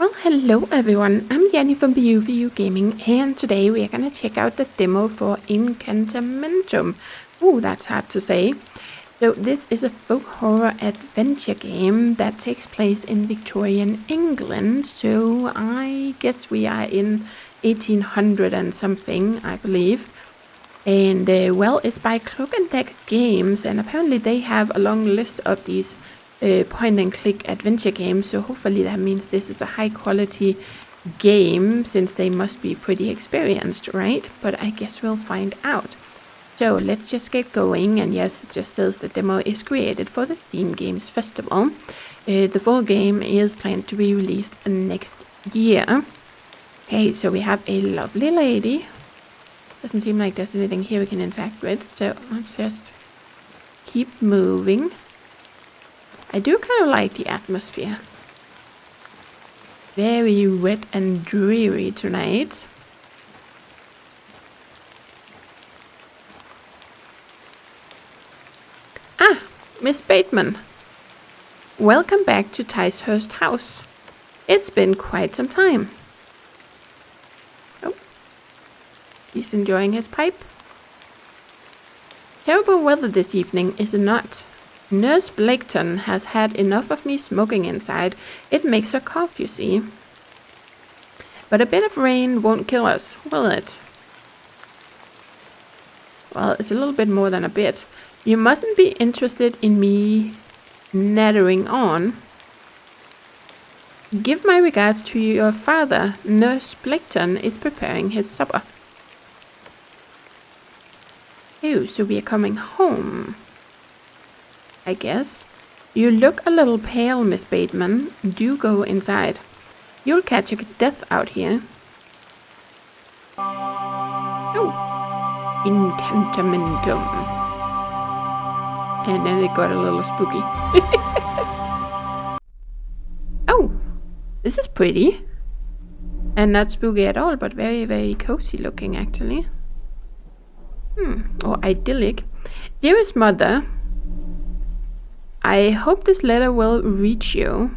Well, hello everyone, I'm Yeti from BU Gaming, and today we are gonna check out the demo for Incantamentum. Ooh, that's hard to say. So this is a folk horror adventure game that takes place in Victorian England, so I guess we are in 1800 and something, I believe. And well, it's by Cloak and Dagger Games, and apparently they have a long list of these point and click adventure games, so hopefully that means this is a high quality game, since they must be pretty experienced, right? But I guess we'll find out. So let's just get going, and yes, it just says the demo is created for the Steam Games Festival. The full game is planned to be released next year. Okay, so we have a lovely lady. Doesn't seem like there's anything here we can interact with, so let's just keep moving. I do kind of like the atmosphere. Very wet and dreary tonight. Ah, Miss Bateman. Welcome back to Ticehurst House. It's been quite some time. Oh, he's enjoying his pipe. Terrible weather this evening, is it not? Nurse Blaketon has had enough of me smoking inside. It makes her cough, you see. But a bit of rain won't kill us, will it? Well, it's a little bit more than a bit. You mustn't be interested in me nattering on. Give my regards to your father. Nurse Blaketon is preparing his supper. Oh, so we are coming home, I guess. You look a little pale, Miss Bateman. Do go inside. You'll catch a death out here. Oh, Incantamentum. And then it got a little spooky. Oh, this is pretty. And not spooky at all, but very, very cozy looking, actually. Or idyllic. Dearest mother, I hope this letter will reach you.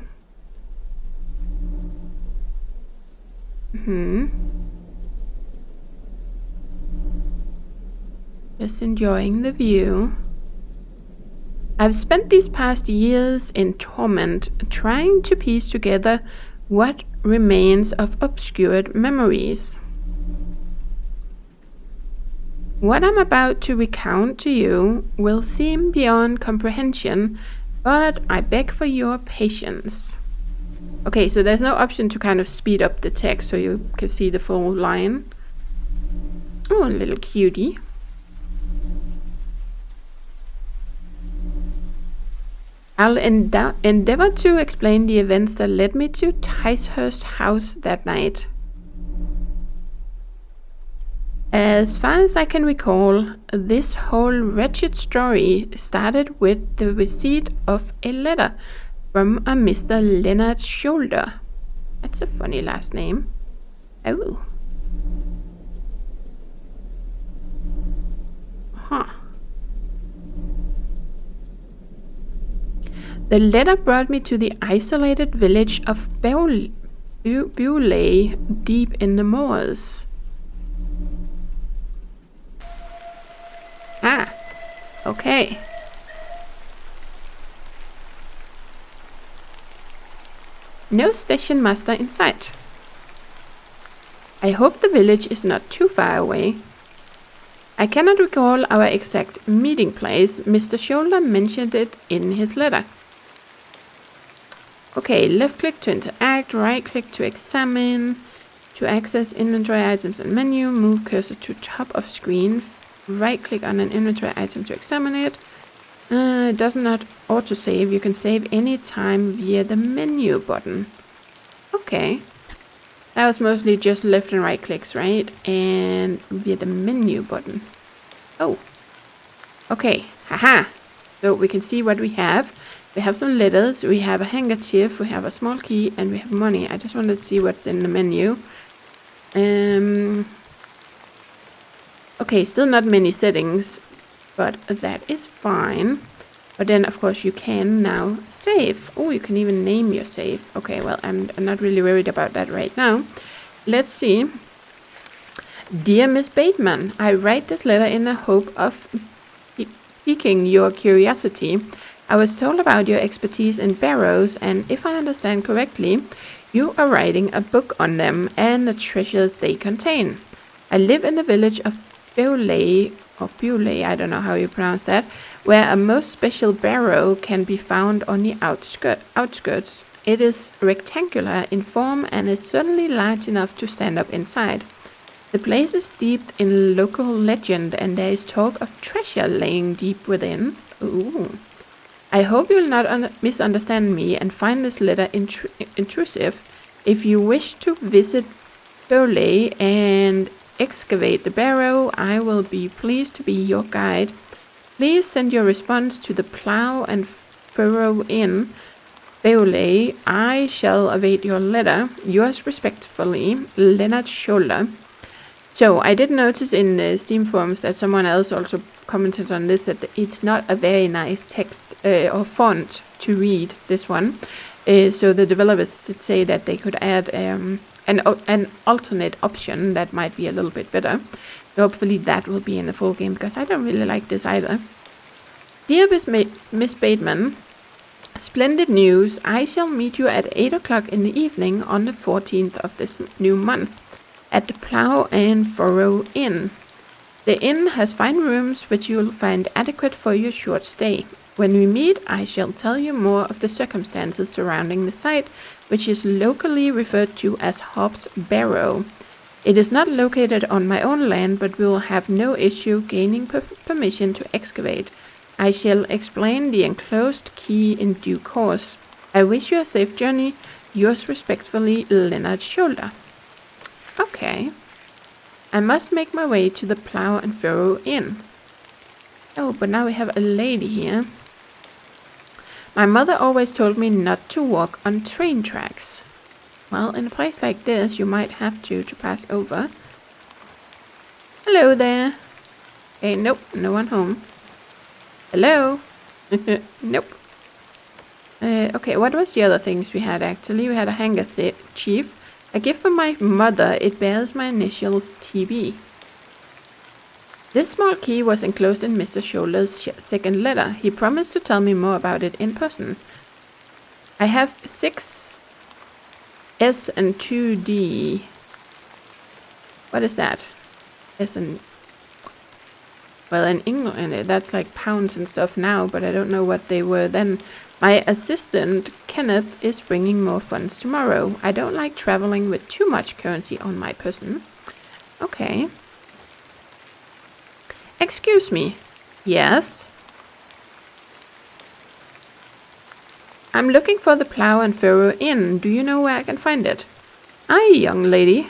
Just enjoying the view. I've spent these past years in torment, trying to piece together what remains of obscured memories. What I'm about to recount to you will seem beyond comprehension, but I beg for your patience. Okay, so there's no option to kind of speed up the text so you can see the full line. Oh, a little cutie. I'll endeavor to explain the events that led me to Ticehurst House that night. As far as I can recall, this whole wretched story started with the receipt of a letter from a Mr. Leonard Shoulder. That's a funny last name. Oh. Huh. The letter brought me to the isolated village of Bewley, deep in the moors. Ah, okay. No station master in sight. I hope the village is not too far away. I cannot recall our exact meeting place. Mr. Shoulder mentioned it in his letter. Okay, left click to interact, right click to examine, to access inventory items and menu, move cursor to top of screen, right click on an inventory item to examine it. It does not autosave. You can save any time via the menu button. Okay. That was mostly just left and right clicks, right? And via the menu button. Oh. Okay. Haha. So we can see what we have. We have some letters. We have a handkerchief. We have a small key. And we have money. I just wanted to see what's in the menu. Okay, still not many settings, but that is fine. But then, of course, you can now save. Oh, you can even name your save. Okay, well, I'm not really worried about that right now. Let's see. Dear Miss Bateman, I write this letter in the hope of piquing your curiosity. I was told about your expertise in barrows, and if I understand correctly, you are writing a book on them and the treasures they contain. I live in the village of Beaulay, I don't know how you pronounce that, where a most special barrow can be found on the outskirts. It is rectangular in form and is certainly large enough to stand up inside. The place is steeped in local legend, and there is talk of treasure laying deep within. Ooh. I hope you will not misunderstand me and find this letter intrusive. If you wish to visit Beaulay and excavate the barrow, I will be pleased to be your guide. Please send your response to the Plough and Furrow Inn, Beaulay. I shall await your letter. Yours respectfully, Leonard Scholler. So I did notice in the Steam forums that someone else also commented on this, that it's not a very nice text or font to read, this one. So the developers did say that they could add an alternate option that might be a little bit better. So hopefully that will be in the full game, because I don't really like this either. Dear Miss Bateman, splendid news. I shall meet you at 8 o'clock in the evening on the 14th of this new month at the Plough and Furrow Inn. The inn has fine rooms which you will find adequate for your short stay. When we meet, I shall tell you more of the circumstances surrounding the site, which is locally referred to as Hobbs Barrow. It is not located on my own land, but we will have no issue gaining permission to excavate. I shall explain the enclosed key in due course. I wish you a safe journey. Yours respectfully, Leonard Scholler. Okay. I must make my way to the Plough and Furrow Inn. Oh, but now we have a lady here. My mother always told me not to walk on train tracks. Well, in a place like this, you might have to pass over. Hello there. Okay, nope, no one home. Hello? Nope. Okay, what was the other things we had actually? We had a handkerchief. A gift from my mother. It bears my initials TB. This small key was enclosed in Mr. Scholler's second letter. He promised to tell me more about it in person. I have 6 S and 2 D. What is that? S and... Well, in England, that's like pounds and stuff now, but I don't know what they were then. My assistant, Kenneth, is bringing more funds tomorrow. I don't like traveling with too much currency on my person. Okay. Excuse me. Yes? I'm looking for the Plough and Furrow Inn. Do you know where I can find it? Aye, young lady.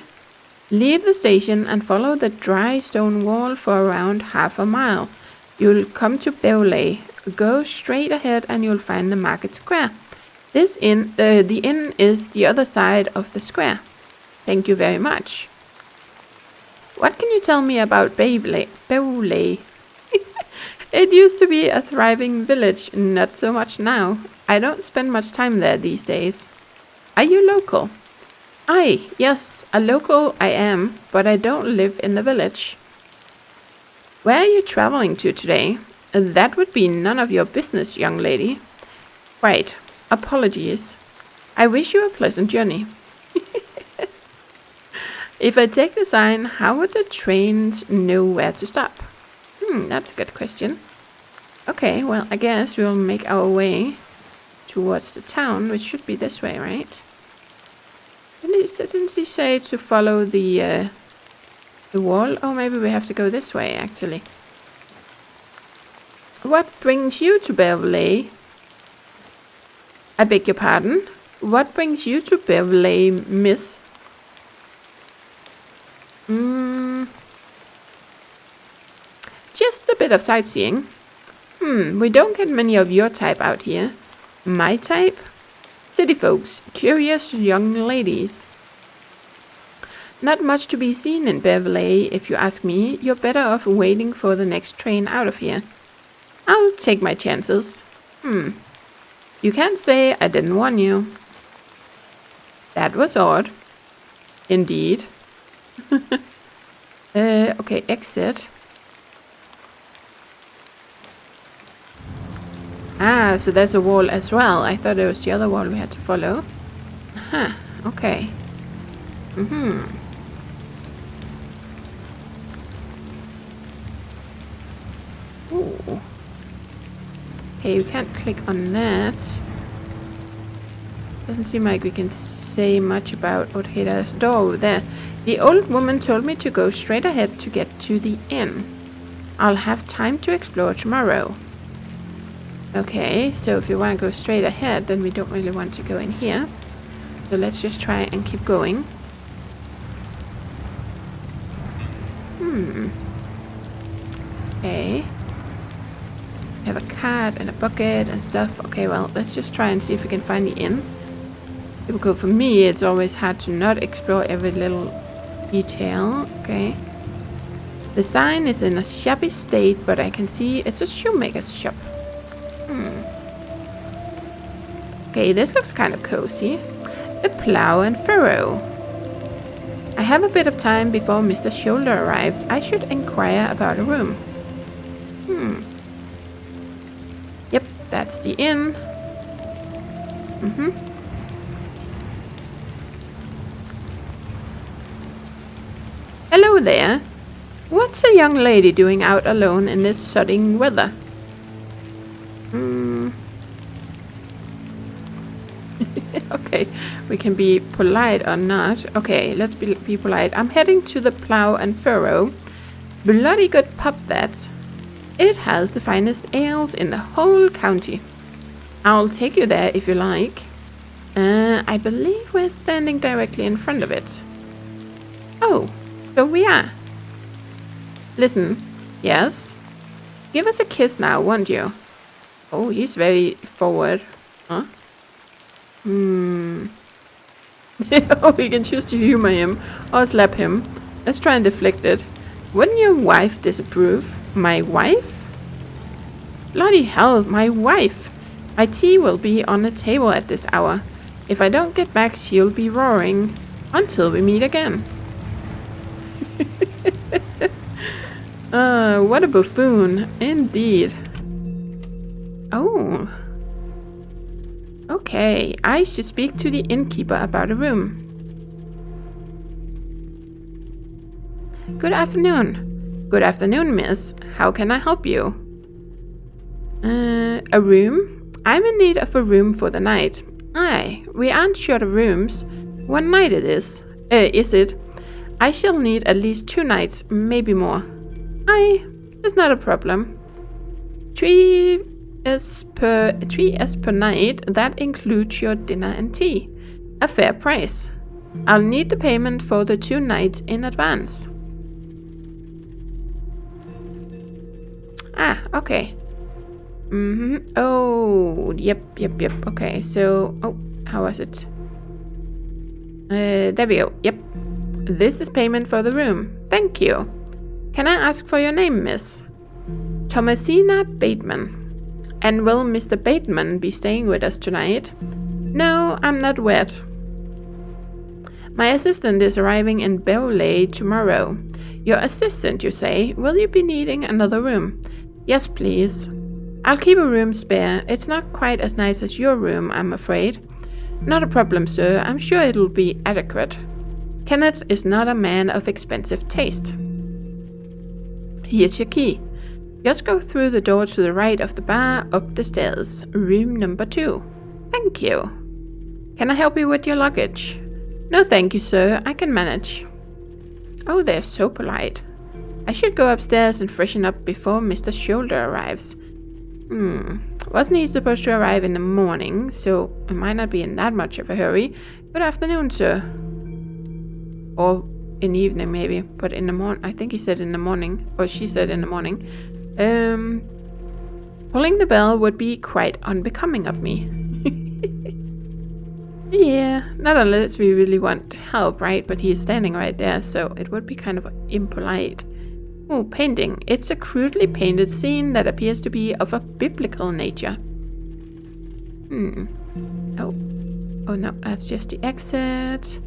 Leave the station and follow the dry stone wall for around half a mile. You'll come to Beaulay. Go straight ahead and you'll find the market square. The inn is the other side of the square. Thank you very much. What can you tell me about Beaulay? It used to be a thriving village, not so much now. I don't spend much time there these days. Are you local? Aye, yes, a local I am, but I don't live in the village. Where are you traveling to today? That would be none of your business, young lady. Right, apologies. I wish you a pleasant journey. If I take the sign, how would the trains know where to stop? That's a good question. Okay, well, I guess we'll make our way towards the town, which should be this way, right? Didn't he say to follow the wall? Oh, maybe we have to go this way, actually. What brings you to Beaulay? I beg your pardon? What brings you to Beaulay, miss? Just a bit of sightseeing. We don't get many of your type out here. My type? City folks, curious young ladies. Not much to be seen in Beaulay, if you ask me. You're better off waiting for the next train out of here. I'll take my chances. You can't say I didn't warn you. That was odd. Indeed. Okay, exit. Ah, so there's a wall as well. I thought it was the other wall we had to follow. Huh, okay. Ooh. Okay, we can't click on that. Doesn't seem like we can say much about... Okay, there's a door over there. The old woman told me to go straight ahead to get to the inn. I'll have time to explore tomorrow. Okay, so if you want to go straight ahead, then we don't really want to go in here. So let's just try and keep going. Okay. We have a cart and a bucket and stuff. Okay, well, let's just try and see if we can find the inn. Because for me, it's always hard to not explore every little detail. Okay. The sign is in a shabby state, but I can see it's a shoemaker's shop. Okay, this looks kind of cozy. A plow and furrow. I have a bit of time before Mr. Shoulder arrives. I should inquire about a room. Yep, that's the inn. Hello there. What's a young lady doing out alone in this sodding weather? Okay, we can be polite or not. Okay, let's be polite. I'm heading to the Plow and Furrow. Bloody good pub that. It has the finest ales in the whole county. I'll take you there if you like. I believe we're standing directly in front of it. Oh, so we are. Listen, yes? Give us a kiss now, won't you? Oh, he's very forward. Huh? Oh, we can choose to humor him or slap him. Let's try and deflect it. Wouldn't your wife disapprove? My wife? Bloody hell, my wife! My tea will be on the table at this hour. If I don't get back, she'll be roaring until we meet again. What a buffoon, indeed. Oh. Okay, I should speak to the innkeeper about a room. Good afternoon. Good afternoon, miss. How can I help you? A room? I'm in need of a room for the night. Aye, we aren't short of rooms. What night it is? Is it? I shall need at least 2 nights, maybe more. Aye, it's not a problem. 3 S per night. That includes your dinner and tea. A fair price. I'll need the payment for the 2 nights in advance. Ah, okay. Oh, yep. Okay, so... Oh, how was it? There we go. Yep. This is payment for the room. Thank you. Can I ask for your name, miss? Thomasina Bateman. And will Mr. Bateman be staying with us tonight? No, I'm not wed. My assistant is arriving in Belley tomorrow. Your assistant, you say? Will you be needing another room? Yes, please. I'll keep a room spare. It's not quite as nice as your room, I'm afraid. Not a problem, sir. I'm sure it'll be adequate. Kenneth is not a man of expensive taste. Here's your key. Just go through the door to the right of the bar, up the stairs. Room number 2. Thank you. Can I help you with your luggage? No, thank you, sir. I can manage. Oh, they're so polite. I should go upstairs and freshen up before Mr. Shoulder arrives. Wasn't he supposed to arrive in the morning, so I might not be in that much of a hurry. Good afternoon, sir. Or in the evening, maybe, but in the morning. I think he said in the morning, or she said in the morning. Pulling the bell would be quite unbecoming of me. Yeah, not unless we really want help, right? But he's standing right there, so it would be kind of impolite. Oh, painting. It's a crudely painted scene that appears to be of a biblical nature. Oh. Oh no, that's just the exit.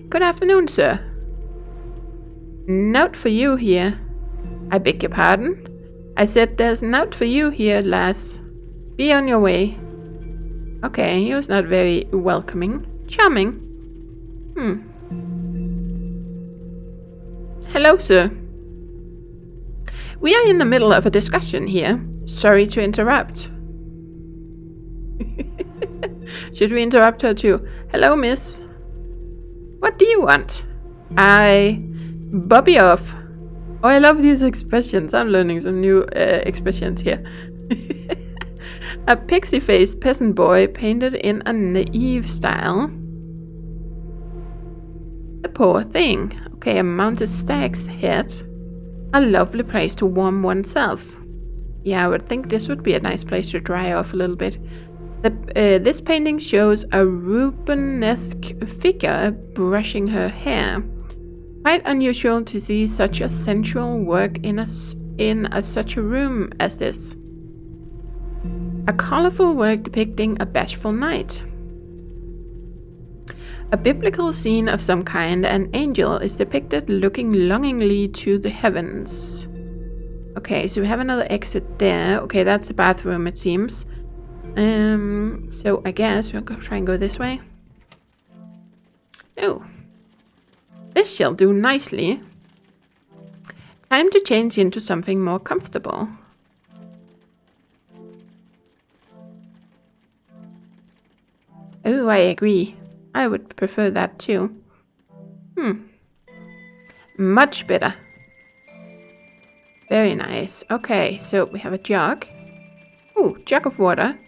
Good afternoon, sir. Note for you here. I beg your pardon? I said there's a note for you here, lass. Be on your way. Okay, he was not very welcoming. Charming. Hello, sir. We are in the middle of a discussion here. Sorry to interrupt. Should we interrupt her too? Hello, miss. What do you want? Bobby off. Oh, I love these expressions. I'm learning some new expressions here. A pixie-faced peasant boy painted in a naive style. The poor thing. Okay, a mounted stag's head. A lovely place to warm oneself. Yeah, I would think this would be a nice place to dry off a little bit. This painting shows a Rubenesque figure brushing her hair. Quite unusual to see such a sensual work in such a room as this. A colorful work depicting a bashful knight. A biblical scene of some kind, an angel is depicted looking longingly to the heavens. Okay, so we have another exit there. Okay, that's the bathroom, it seems. So I guess we'll try and go this way. Oh. This shall do nicely. Time to change into something more comfortable. Oh, I agree. I would prefer that too. Much better. Very nice. Okay, so we have a jug. Ooh, jug of water.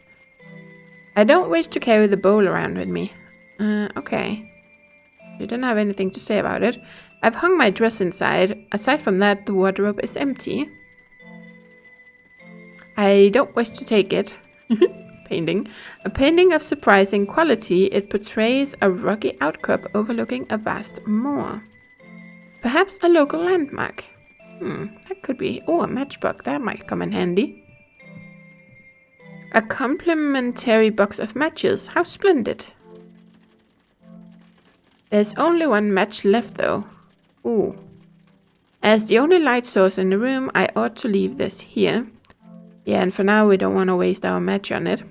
I don't wish to carry the bowl around with me. Okay. You don't have anything to say about it. I've hung my dress inside. Aside from that, the wardrobe is empty. I don't wish to take it. Painting. A painting of surprising quality. It portrays a rocky outcrop overlooking a vast moor. Perhaps a local landmark. That could be... Oh, a matchbox. That might come in handy. A complimentary box of matches. How splendid. There's only one match left, though. Ooh. As the only light source in the room, I ought to leave this here. Yeah, and for now we don't want to waste our match on it.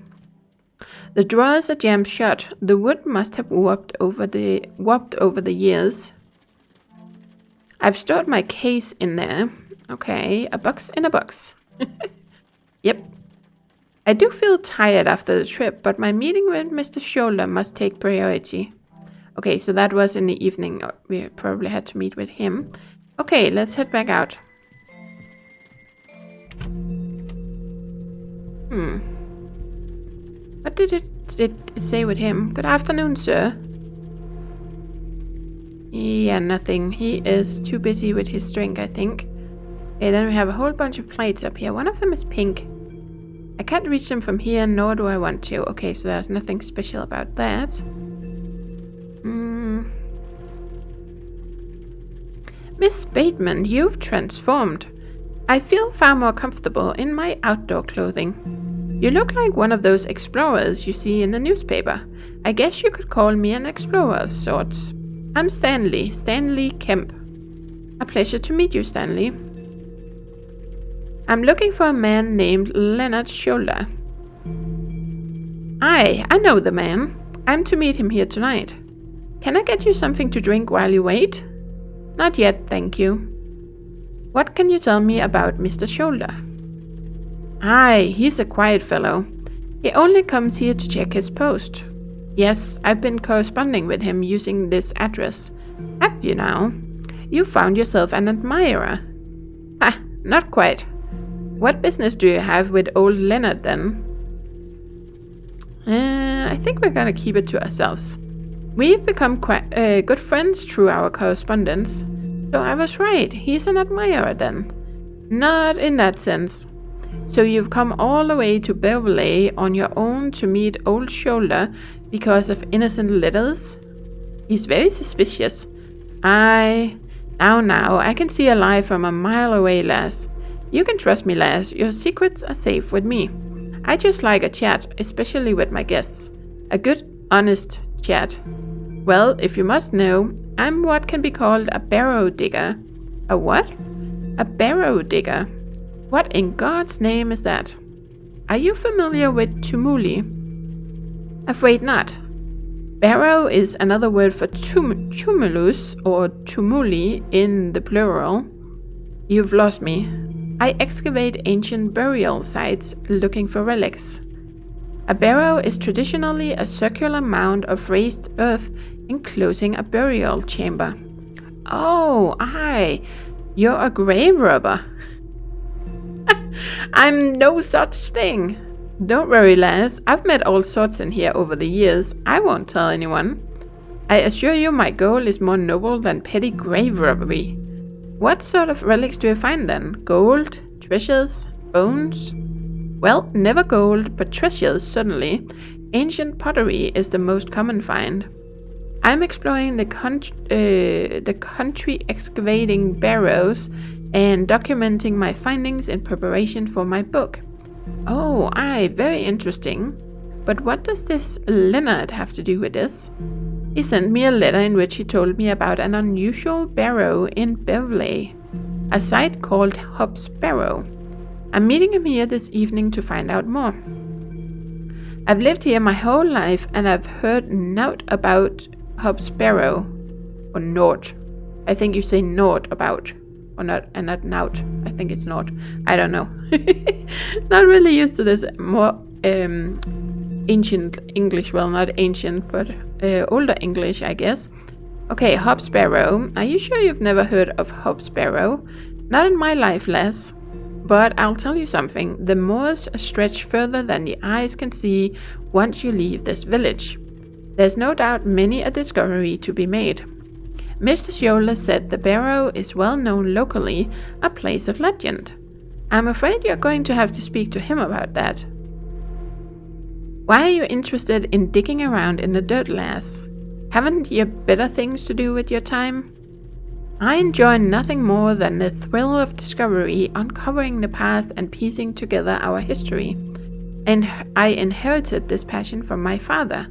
The drawers are jammed shut. The wood must have warped over the years. I've stored my case in there. Okay, a box in a box. Yep. I do feel tired after the trip, but my meeting with Mr. Shoulder must take priority. Okay, so that was in the evening. We probably had to meet with him. Okay, let's head back out. What did it say with him? Good afternoon, sir. Yeah, nothing. He is too busy with his drink, I think. Okay, then we have a whole bunch of plates up here. One of them is pink. I can't reach them from here, nor do I want to. Okay, so there's nothing special about that. Miss Bateman, you've transformed. I feel far more comfortable in my outdoor clothing. You look like one of those explorers you see in the newspaper. I guess you could call me an explorer of sorts. I'm Stanley Kemp. A pleasure to meet you, Stanley. I'm looking for a man named Leonard Shoulder. I know the man. I'm to meet him here tonight. Can I get you something to drink while you wait? Not yet, thank you. What can you tell me about Mr. Shoulder? Aye, he's a quiet fellow. He only comes here to check his post. Yes, I've been corresponding with him using this address. Have you now? You found yourself an admirer. Ah, not quite. What business do you have with old Leonard then? I think we're gonna keep it to ourselves. We've become quite good friends through our correspondence. So I was right, he's an admirer then. Not in that sense. So you've come all the way to Beverley on your own to meet old Shoulder because of innocent letters? He's very suspicious. Now, I can see a lie from a mile away, lass. You can trust me, lass. Your secrets are safe with me. I just like a chat, especially with my guests. A good, honest chat. Well, if you must know, I'm what can be called a barrow digger. A what? A barrow digger. What in God's name is that? Are you familiar with tumuli? Afraid not. Barrow is another word for tumulus or tumuli in the plural. You've lost me. I excavate ancient burial sites looking for relics. A barrow is traditionally a circular mound of raised earth enclosing a burial chamber. Oh, aye, you're a grave robber. I'm no such thing. Don't worry, lass. I've met all sorts in here over the years. I won't tell anyone. I assure you my goal is more noble than petty grave robbery. What sort of relics do you find then? Gold? Treasures? Bones? Well, never gold, but treasures certainly. Ancient pottery is the most common find. I'm exploring the country excavating barrows and documenting my findings in preparation for my book. Oh, aye, very interesting. But what does this Leonard have to do with this? He sent me a letter in which he told me about an unusual barrow in Beverley, a site called Hobbs Barrow. I'm meeting him here this evening to find out more. I've lived here my whole life and I've heard naught about Hobbs Barrow. Or naught. I think you say naught about. Or not, and not naught. I think it's naught. I don't know. Not really used to this more ancient English. Well, not ancient, but older English, I guess. Okay, Hobbs Barrow. Are you sure you've never heard of Hobbs Barrow? Not in my life, lass. But I'll tell you something. The moors stretch further than the eyes can see once you leave this village. There's no doubt many a discovery to be made. Mr. Scholler said the barrow is well known locally, a place of legend. I'm afraid you're going to have to speak to him about that. Why are you interested in digging around in the dirt, lass? Haven't you better things to do with your time? I enjoy nothing more than the thrill of discovery, uncovering the past and piecing together our history. And I inherited this passion from my father.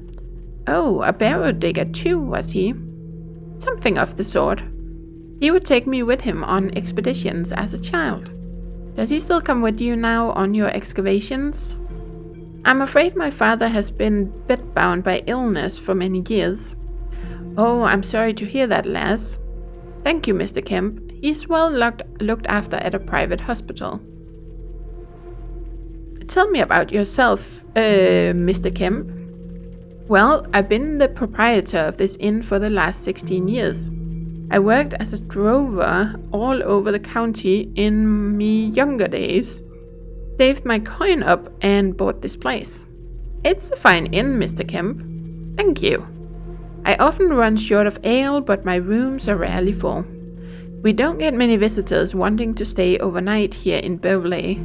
Oh, a barrow digger too, was he? Something of the sort. He would take me with him on expeditions as a child. Does he still come with you now on your excavations? I'm afraid my father has been bedbound by illness for many years. Oh, I'm sorry to hear that, lass. Thank you, Mr. Kemp. He's well looked after at a private hospital. Tell me about yourself, Mr. Kemp. Well, I've been the proprietor of this inn for the last 16 years. I worked as a drover all over the county in me younger days. Saved my coin up and bought this place. It's a fine inn, Mr. Kemp. Thank you. I often run short of ale, but my rooms are rarely full. We don't get many visitors wanting to stay overnight here in Beverley.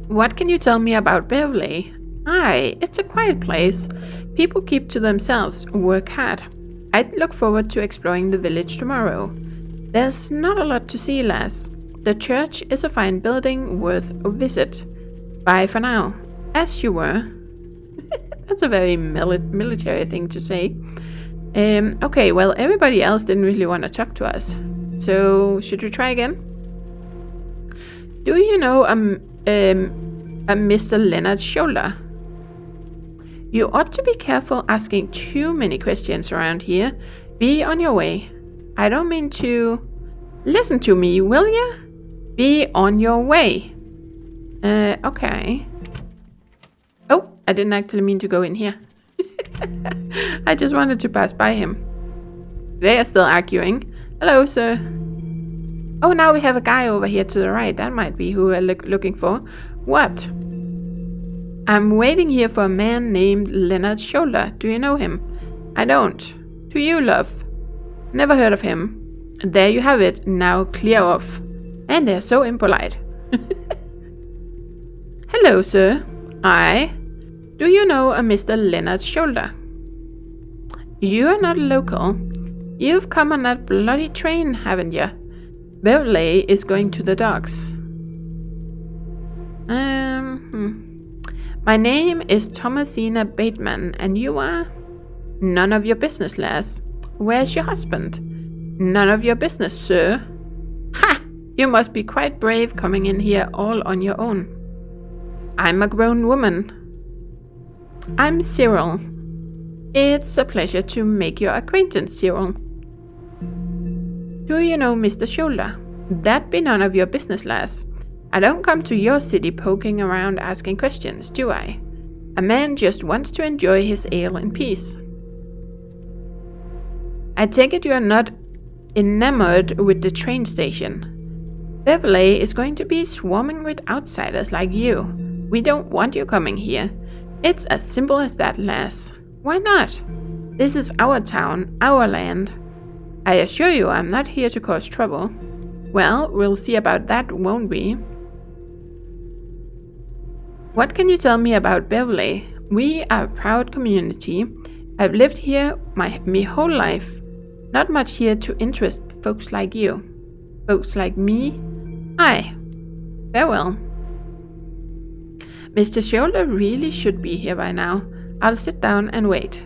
What can you tell me about Beverley? Aye, it's a quiet place. People keep to themselves, work hard. I'd look forward to exploring the village tomorrow. There's not a lot to see, lass. The church is a fine building worth a visit. Bye for now. As you were. That's a very military thing to say. Okay, well, everybody else didn't really want to talk to us. So, should we try again? Do you know a Mr. Leonard Scholler? You ought to be careful asking too many questions around here. Be on your way. I don't mean to... Listen to me, will ya? Be on your way. Okay. Oh, I didn't actually mean to go in here. I just wanted to pass by him. They are still arguing. Hello, sir. Oh, now we have a guy over here to the right. That might be who we're looking for. What? I'm waiting here for a man named Leonard Scholler. Do you know him? I don't. Do you, love? Never heard of him. There you have it. Now clear off. And they're so impolite. Hello, sir. Aye. Do you know a Mr. Leonard Scholler? You're not local. You've come on that bloody train, haven't you? Beverley is going to the docks. My name is Thomasina Bateman, and you are? None of your business, lass. Where's your husband? None of your business, sir. Ha! You must be quite brave coming in here all on your own. I'm a grown woman. I'm Cyril. It's a pleasure to make your acquaintance, Cyril. Do you know Mr. Shoulder? That be none of your business, lass. I don't come to your city poking around asking questions, do I? A man just wants to enjoy his ale in peace. I take it you are not enamored with the train station. Beverley is going to be swarming with outsiders like you. We don't want you coming here. It's as simple as that, lass. Why not? This is our town, our land. I assure you I'm not here to cause trouble. Well, we'll see about that, won't we? What can you tell me about Beverley? We are a proud community. I've lived here me whole life. Not much here to interest folks like you. Folks like me? Aye. Farewell. Mr. Shoulder really should be here by now. I'll sit down and wait.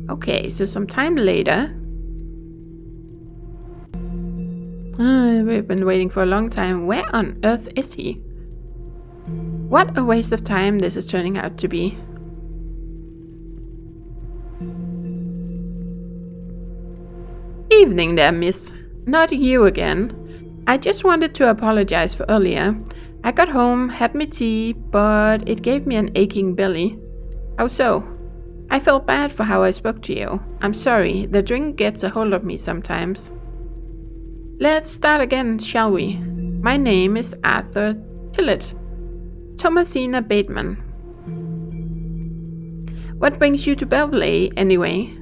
Okay, so some time later. We've been waiting for a long time. Where on earth is he? What a waste of time this is turning out to be. Evening there, miss. Not you again. I just wanted to apologize for earlier. I got home, had me tea, but it gave me an aching belly. How so? I felt bad for how I spoke to you. I'm sorry, the drink gets a hold of me sometimes. Let's start again, shall we? My name is Arthur Tillett. Thomasina Bateman. What brings you to Beverley, anyway?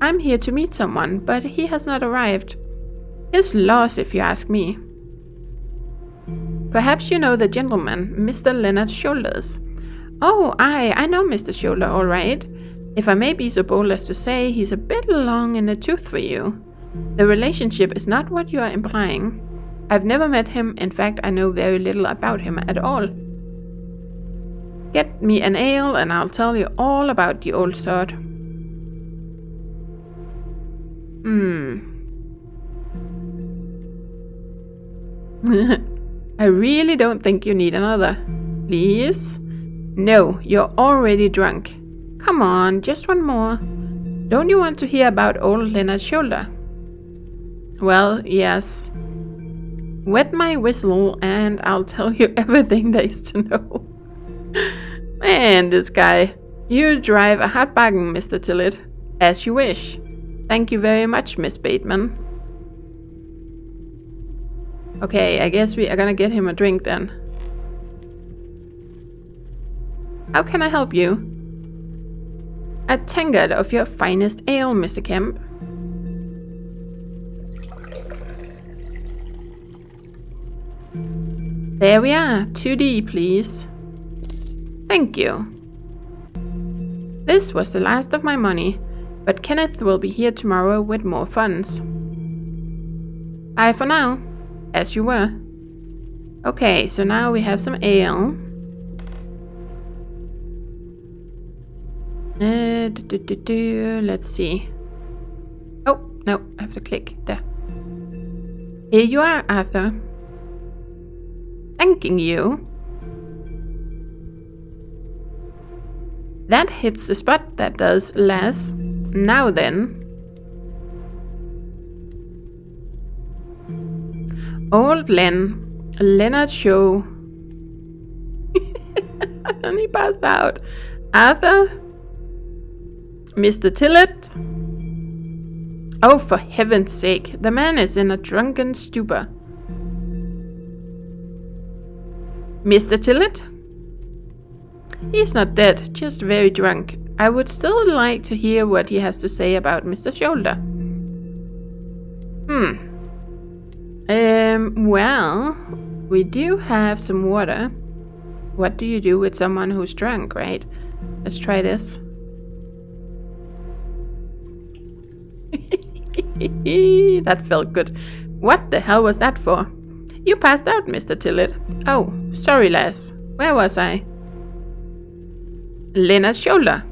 I'm here to meet someone, but he has not arrived. His loss, if you ask me. Perhaps you know the gentleman, Mr. Leonard Shoulders. Oh, I know Mr. Shoulder, all right. If I may be so bold as to say, he's a bit long in the tooth for you. The relationship is not what you are implying. I've never met him. In fact, I know very little about him at all. Get me an ale and I'll tell you all about the old sort. I really don't think you need another. Please? No, you're already drunk. Come on, just one more. Don't you want to hear about old Leonard Shoulder? Well, yes. Wet my whistle and I'll tell you everything there is to know. Man, this guy. You drive a hot bargain, Mr. Tillett. As you wish. Thank you very much, Miss Bateman. Okay, I guess we are gonna get him a drink then. How can I help you? A tankard of your finest ale, Mr. Kemp. There we are. 2D, please. Thank you. This was the last of my money, but Kenneth will be here tomorrow with more funds. Bye for now, as you were. Okay, so now we have some ale. Let's see. Oh, no, I have to click there. Here you are, Arthur. Thanking you. That hits the spot, that does, lass. Now then. Old Leonard Show. And he passed out. Arthur? Mr. Tillett? Oh, for heaven's sake, the man is in a drunken stupor. Mr. Tillett? He's not dead, just very drunk. I would still like to hear what he has to say about Mr. Shoulder. Well, we do have some water. What do you do with someone who's drunk, right? Let's try this. That felt good. What the hell was that for? You passed out, Mr. Tillett. Oh, sorry, lass. Where was I? Lena's shoulder.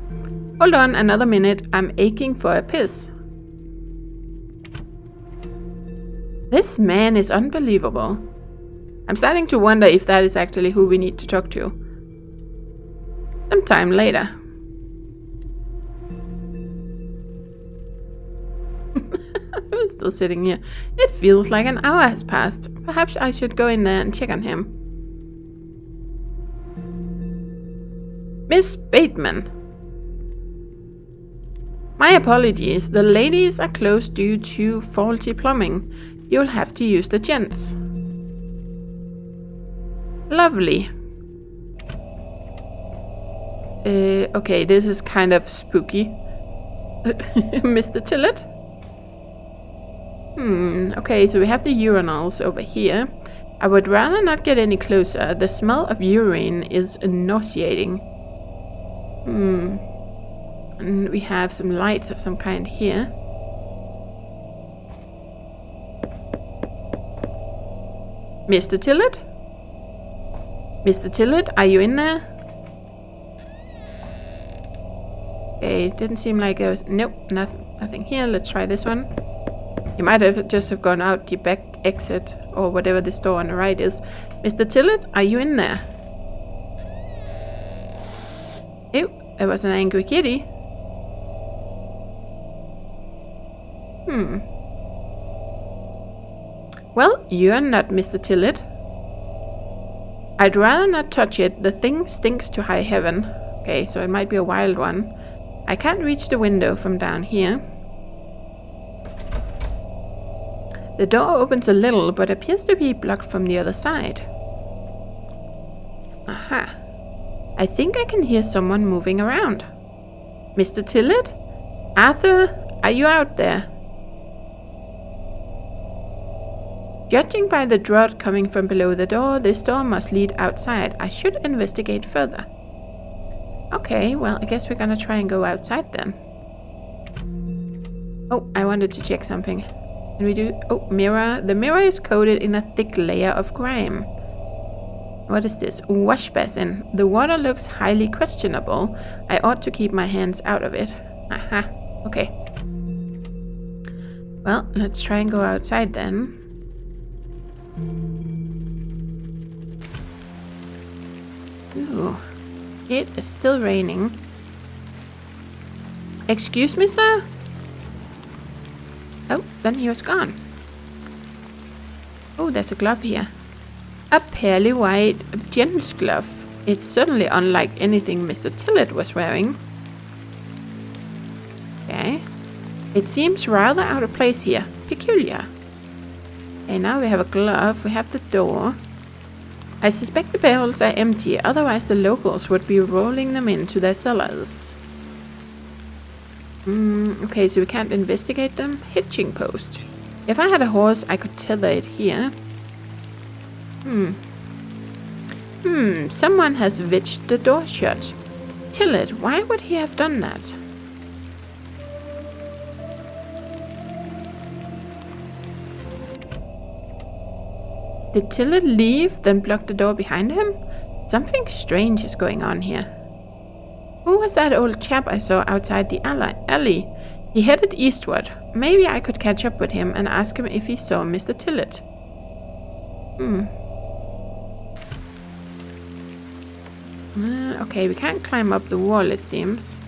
Hold on another minute. I'm aching for a piss. This man is unbelievable. I'm starting to wonder if that is actually who we need to talk to. Sometime later. We're still sitting here. It feels like an hour has passed. Perhaps I should go in there and check on him. Miss Bateman. My apologies. The ladies are closed due to faulty plumbing. You'll have to use the gents. Lovely. Okay, this is kind of spooky. Mr. Tillett? Okay, so we have the urinals over here. I would rather not get any closer. The smell of urine is nauseating. And we have some lights of some kind here. Mr. Tillett? Mr. Tillett, are you in there? Okay, it didn't seem like there was... Nope, nothing here. Let's try this one. You might have just have gone out the back exit or whatever this door on the right is. Mr. Tillett, are you in there? Ew, it was an angry kitty. Well, you're not Mr. Tillett. I'd rather not touch it. The thing stinks to high heaven. Okay, so it might be a wild one. I can't reach the window from down here. The door opens a little, but appears to be blocked from the other side. Aha. I think I can hear someone moving around. Mr. Tillett? Arthur, are you out there? Judging by the draught coming from below the door, this door must lead outside. I should investigate further. Okay, well, I guess we're gonna try and go outside then. Oh, I wanted to check something. Can we do... Oh, mirror. The mirror is coated in a thick layer of grime. What is this? Wash basin. The water looks highly questionable. I ought to keep my hands out of it. Aha. Okay. Well, let's try and go outside then. Ooh. It is still raining. Excuse me, sir? Oh, then he was gone. Oh, there's a glove here. A pearly white gent's glove. It's certainly unlike anything Mr. Tillett was wearing. Okay. It seems rather out of place here. Peculiar. Okay, now we have a glove. We have the door. I suspect the barrels are empty, otherwise the locals would be rolling them into their cellars. Okay, so we can't investigate them. Hitching post. If I had a horse, I could tether it here. Someone has wedged the door shut. Tillett, why would he have done that? Did Tillett leave, then block the door behind him? Something strange is going on here. Who was that old chap I saw outside the alley? He headed eastward. Maybe I could catch up with him and ask him if he saw Mr. Tillett. Okay, we can't climb up the wall, it seems.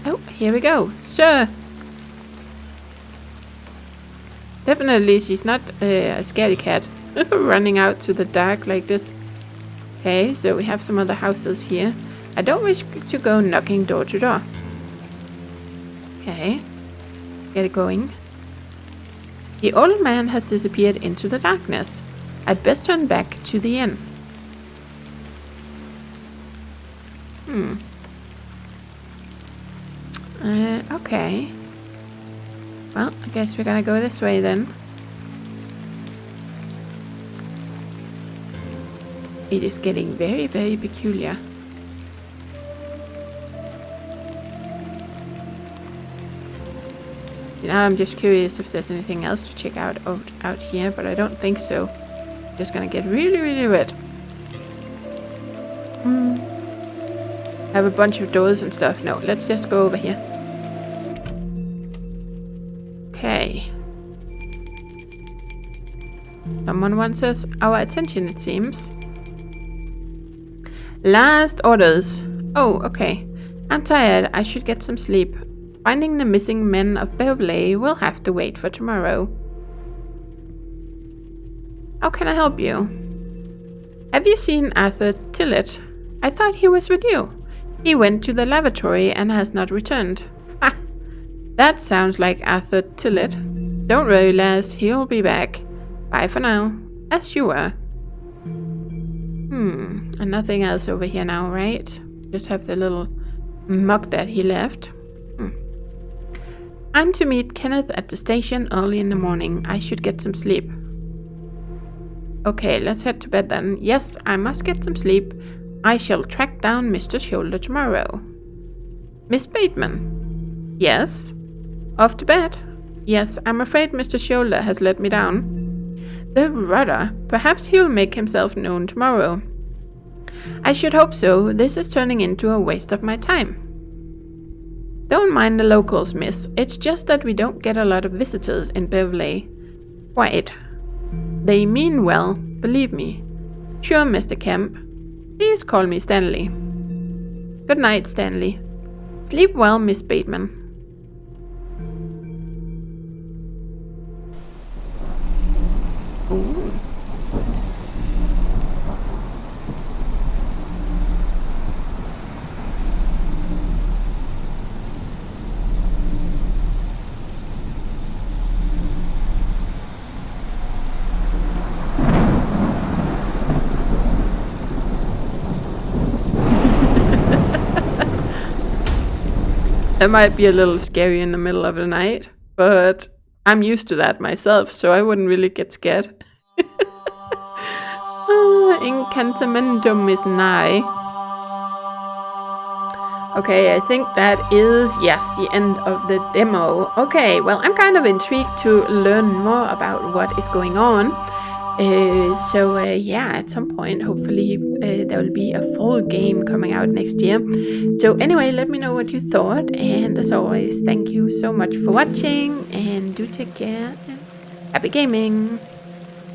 Oh, here we go. Sir! Definitely, she's not a scaredy cat running out to the dark like this. Okay, so we have some other houses here. I don't wish to go knocking door to door. Okay, get it going. The old man has disappeared into the darkness. I'd best turn back to the inn. Okay. Well, I guess we're gonna go this way then. It is getting very, very peculiar. Now I'm just curious if there's anything else to check out here, but I don't think so. Just gonna get really, really wet. I have a bunch of doors and stuff. No, let's just go over here. Okay. Someone wants our attention, it seems. Last orders. Oh, okay. I'm tired. I should get some sleep. Finding the missing men of Beverley will have to wait for tomorrow. How can I help you? Have you seen Arthur Tillett? I thought he was with you. He went to the lavatory and has not returned. Ah, that sounds like Arthur Tillett. Don't worry, lass. He'll be back. Bye for now. As you were. And nothing else over here now, right? Just have the little mug that he left. I'm to meet Kenneth at the station early in the morning. I should get some sleep. Okay, let's head to bed then. Yes, I must get some sleep. I shall track down Mr. Shoulder tomorrow. Miss Bateman? Yes? Off to bed? Yes, I'm afraid Mr. Shoulder has let me down. The rudder. Perhaps he'll make himself known tomorrow. I should hope so. This is turning into a waste of my time. Don't mind the locals, miss. It's just that we don't get a lot of visitors in Beverley. Quite. They mean well, believe me. Sure, Mr. Kemp. Please call me Stanley. Good night, Stanley. Sleep well, Miss Bateman. Ooh. It might be a little scary in the middle of the night, but I'm used to that myself, so I wouldn't really get scared. Incantamentum is nigh. Okay, I think that is, yes, the end of the demo. Okay, well, I'm kind of intrigued to learn more about what is going on. Yeah, at some point, hopefully, there will be a full game coming out next year. So anyway, let me know what you thought. And as always, thank you so much for watching. And do take care. And happy gaming.